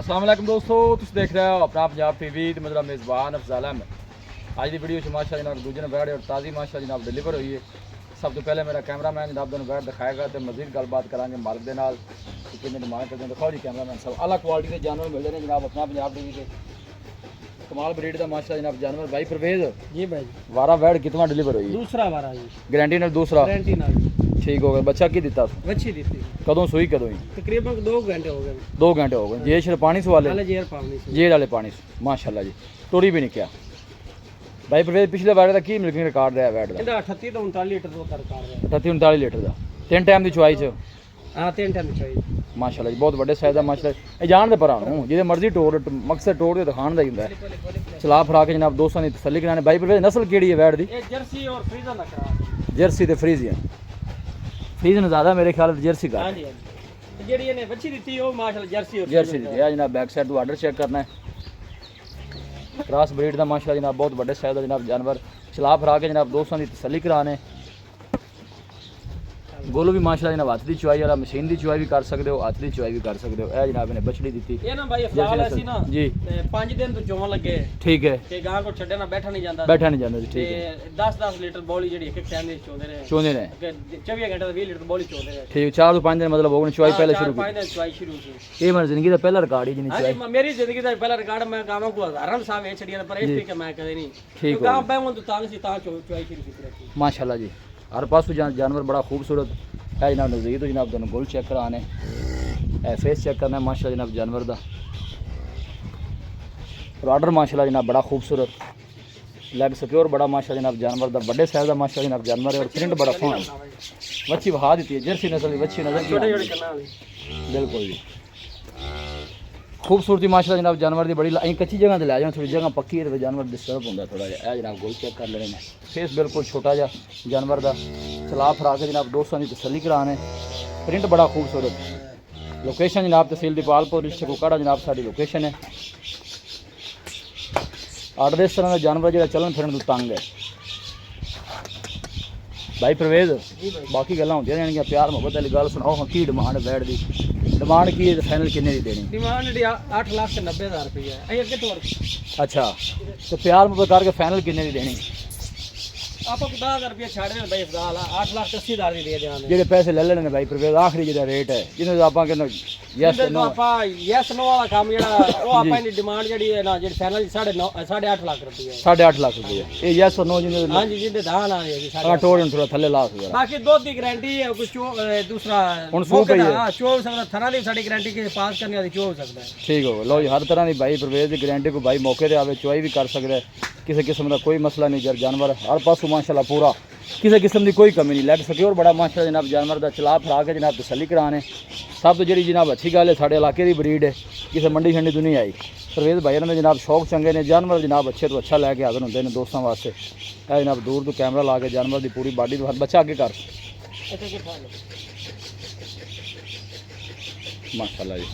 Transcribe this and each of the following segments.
अस्सलाम वालेकुम दोस्तों, तुम देख रहे हो अपना पंजाब टीवी तो मेरा मेज़बान अफजाल अहमद। आज की वीडियो माशा जनाब दूजे ने बैठ और ताज़ी माशा जनाब डिलीवर हुई है। सब तो पहले मेरा कैमरामैन जनाब दोनों बैठ दिखाएगा तो मजीद गलबात करांगे मालिक के नाल कि डिमांड करते हैं। दिखाओ जी कैमरामैन सब अलग क्वालिटी के जानवर मिलते हैं जनाब अपना पंजाब टीवी के कमाल ब्रीड का माशा जनाब जानवर। भाई परवेज जी भाई वारा बैठ कितना डिलीवर हुई? दूसरा वारा जी, गारंटी ने दूसरा गारंटी ना ठीक हो गया। बच्चा की दिता अच्छी दी थी, कदों सुई कदों ही? तकरीबन 2 घंटे हो गए। 2 घंटे हो गए। जे सिर पानी सवाले पहले जेर पावनी से जेड़ वाले पानी माशाल्लाह जी टोरी भी नहीं क्या। भाई परवेज पिछले बार का की मिल्किंग रिकॉर्ड रहा बैठ का? ਇਹਦਾ 38 ਤੋਂ 39 ਲੀਟਰ ਤੋਂ ਕਰ ਰਿਹਾ। 38-39 लीटर का 3 टाइम की चुआई च ਹਾਂ 3 ਟਾਈਮ ਚਾਹੀਦੀ माशाल्लाह जी बहुत बड़े साइज का माशाल्लाह। ये जान दे भरा हूं जिदे मर्जी टोर मकसद टोर के दिखाने का ही हुंदा है। चला फरा के जनाब दोस्तों की तसल्ली कराने। भाई परवेज नस्ल केड़ी है बैठ दी? ਇਹ ਜਰਸੀ ਔਰ ਫਰੀਜ਼ਨ ਦਾ ਕਰਾ। जर्सी ते फ्रीजियन। फ्रीजियन ज़्यादा मेरे ख्याल जर्सी का ਹਾਂਜੀ ਹਾਂਜੀ ਤੇ ਜਿਹੜੀ ਇਹਨੇ ਬੱਚੀ ਦਿੱਤੀ ਉਹ ਮਾਸ਼ਾਅੱਲਾ ਜਰਸੀ ਔਰ जर्सी दी है जनाब। बैक साइड तो आर्डर चेक करना है। क्रॉस ब्रीड का माशाल्लाह जनाब बहुत बड़े साइज का जनाब जानवर। चला फरा के जनाब दोस्तों की तसल्ली कराने। गोलू भी माशाल्लाह जनाब हाथ की चुआई वाला मशीन की चुआई भी कर सकते हो, हाथ की चुआई भी कर सकते हो। यह जनाब ने बछड़ी दी ਇਹ ਨਾ ਭਾਈ ਅਫਜ਼ਾਲ ਐਸੀ ਨਾ जी 5 ਦਿਨ ਤੋਂ ਚੋਣ ਲੱਗੇ ठीक है ਤੇ ਗਾਂ ਕੋ ਛੱਡੇ ਨਾ ਬੈਠਾ ਨਹੀਂ ਜਾਂਦਾ बैठा नहीं जाता जी ਤੇ ठीक है 10-10 ਲੀਟਰ ਬੋਲੀ ਜਿਹੜੀ ਇੱਕ ਟਾਈਮ ਦੇ ਚੋਂਦੇ ਰਹੇ चोंदे ने 24 घंटे ਦਾ 20 ਲੀਟਰ ਬੋਲੀ ਚੋਂਦੇ ਰਹੇ। ठीक 4-5 दिन मतलब हो गए चुआई पहले शुरू की। 5 ਦਿਨ ਚੁਆਈ ਸ਼ੁਰੂ ਸੀ। ये मेरी जिंदगी का पहला रिकॉर्ड ही जिन्हें हाँ चुआई जी, मेरी जिंदगी का पहला रिकॉर्ड मैं गाँव को हजारों साल वेच छड़िया पर इस तरीके मैं कदे नहीं ठीक गाँव पे मुझे तांग सी तांग चुआई शुरू की थी। माशाल्लाह जी हर पास जानवर बड़ा खूबसूरत है जनाब। नज़दीक तो जनाब दोनों गोल चेक कराने फेस चेक करना है माशाल्लाह जनाब जानवर का। और आर्डर माशाल्लाह जनाब बड़ा खूबसूरत लैग सिक्योर बड़ा माशाल्लाह जनाब जानवर का बड़े साइज का माशाल्लाह जनाब जानवर है। और प्रिंट बड़ा सोहना मच्छी वहा दी है जर्सी नस्ल की मच्छी नजर छोटे छोटे करना वाली बिल्कुल जी खूबसूरती माशाल्लाह जनाब जानवर की बड़ी अं कच्ची जगह से लै जाओ थोड़ी जगह पक्की है तो जानवर डिस्टर्ब होंगे थोड़ा जहा। जनाब गोल चेक कर लेने फेस बिल्कुल छोटा जहा जानवर का। चला फरा के जनाब दोस्तों की तसल्ली कराने। प्रिंट बड़ा खूबसूरत। लोकेशन जनाब तहसील दीपालपुर डिस्ट्रिक्ट कुकाड़ा जनाब साड़ी लोकेशन है। आर्डर इस तरह का जानवर जो चलन फिरन तो तंग है। भाई परवेज बाकी गल्लां होंदियां रहणगियां प्यार मुहब्बत वाली गल सुनाओ हाँ की डिमांड बैठ दी? डिमांड की है फाइनल किन्ने दी देनी? डिमांड 8,90,000 रुपया है ये कितने वर्ष अच्छा तो प्यार मुहब्बत करके फाइनल किन्ने दी देनी? आप 10,000 रुपया छाड़ दें भाई अफजाल 8,80,000 दी दे देंगे जेडे पैसे ले लेने भाई परवेज आखिरी जेड़ा रेट है जिन्हें आप कहना यस नो आपा यस नो वाला काम जेड़ा वो आपा दी डिमांड जेडी है ना जेडी फाइनल 8.5 लाख रुपया है। 8.5 लाख रुपये ये यस और नो जिन्हें हां जी जिंदे धान आ रही है हाँ टोड़ थोड़ा थल्ले ला सकदा। बाकी दूध की गारंटी है कुछ दूसरा हुन सूप है हां चो सकदा थना दी साडी गारंटी के पास करने वाली चो सकदा है। ठीक हो लो जी हर तरह की भाई परवेज की गारंटी को भाई मौके पे आवे चुआई भी कर सकदा है। किसी किस्म का कोई मसला नहीं जानवर हर पासों माशाल्लाह पूरा किसी किस्म की कोई कमी नहीं। लैग सिक्योर बड़ा माशाल्लाह जनाब जानवर का। चला फरा के जनाब तसल्ली कराने सब तो जी जनाब अच्छी गल है साढ़े इलाके की ब्रीड है किसी मंडी शंडी तो नहीं आई। परवेज भाई ने जनाब शौक चंगे ने जानवर जनाब अच्छे तो अच्छा लैके हाजिर होंगे ने दोस्तों वास्ते। है जनाब दूर तो कैमरा ला के जानवर की पूरी बॉडी तो बच्चा अगे कर माशाल्लाह जी।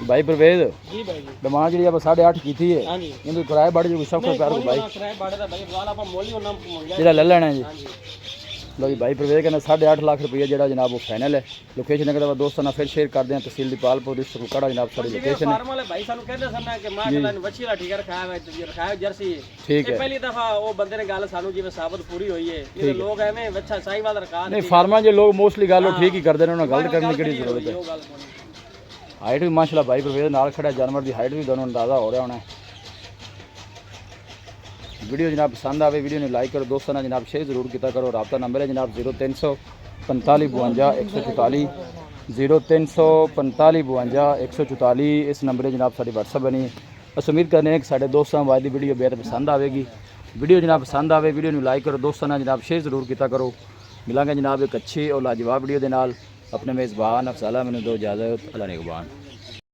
भाई परवेज जी भाई जी डिमांड जी आप 8.5 की थी है हां जी इनके किराए बढ़ जो सब कुछ कर भाई किराया बढ़े दा भाई अफजाल आपा मोली और नाम मंगया जेड़ा ले लेना है जी। हां जी लो जी भाई परवेज कहना 8.5 लाख रुपये जरा जनाब वो फाइनल है। लोकेशन अगर दोस्तों ना फिर शेयर कर दें तहसील दीपालपुर डिस्ट्रिक्ट कुकाड़ा जनाब सारी लोकेशन है। फार्म वाले भाई सानू कहंदे सन कि माशाल्लाह ने बच्ची ला ठीक रखाया है रखाया जर्सी ठीक है पहली दफा वो बंदे ने गल सानू जिवें साबित पूरी हुई है ये लोग एवें बच्चा साईवाल रखा नहीं फार्मा जो लोग मोस्टली गल ठीक ही करते हैं उन्होंने गलत करने की जरूरत है। हाइट भी माशाल्लाह भाई परवेज नाल खड़ा जानवर की हाइट भी दोनों अंदाजा हो रहा होना है। वीडियो जनाब पसंद आवे वीडियो ने लाइक करो दोस्तों ने जनाब शेयर जरूर किया करो। रब्ता नंबर है जनाब 0345 52 144 0345 52 144 इस नंबर है जनाब साड़ी व्हाट्सअप बनी है। बस उम्मीद करने हैं कि साढ़े दोस्तों वादी वीडियो बेहद पसंद आएगी। वीडियो जनाब पसंद आवे वीडियो ने लाइक करो दोस्तों ने जनाब शेयर जरूर किया करो। मिलेंगे जनाब एक अच्छी और लाजवाब वीडियो के नाल। अपने मेज़बान अफजाल मैंने दो इजाज़त अल्लाह निगहबान।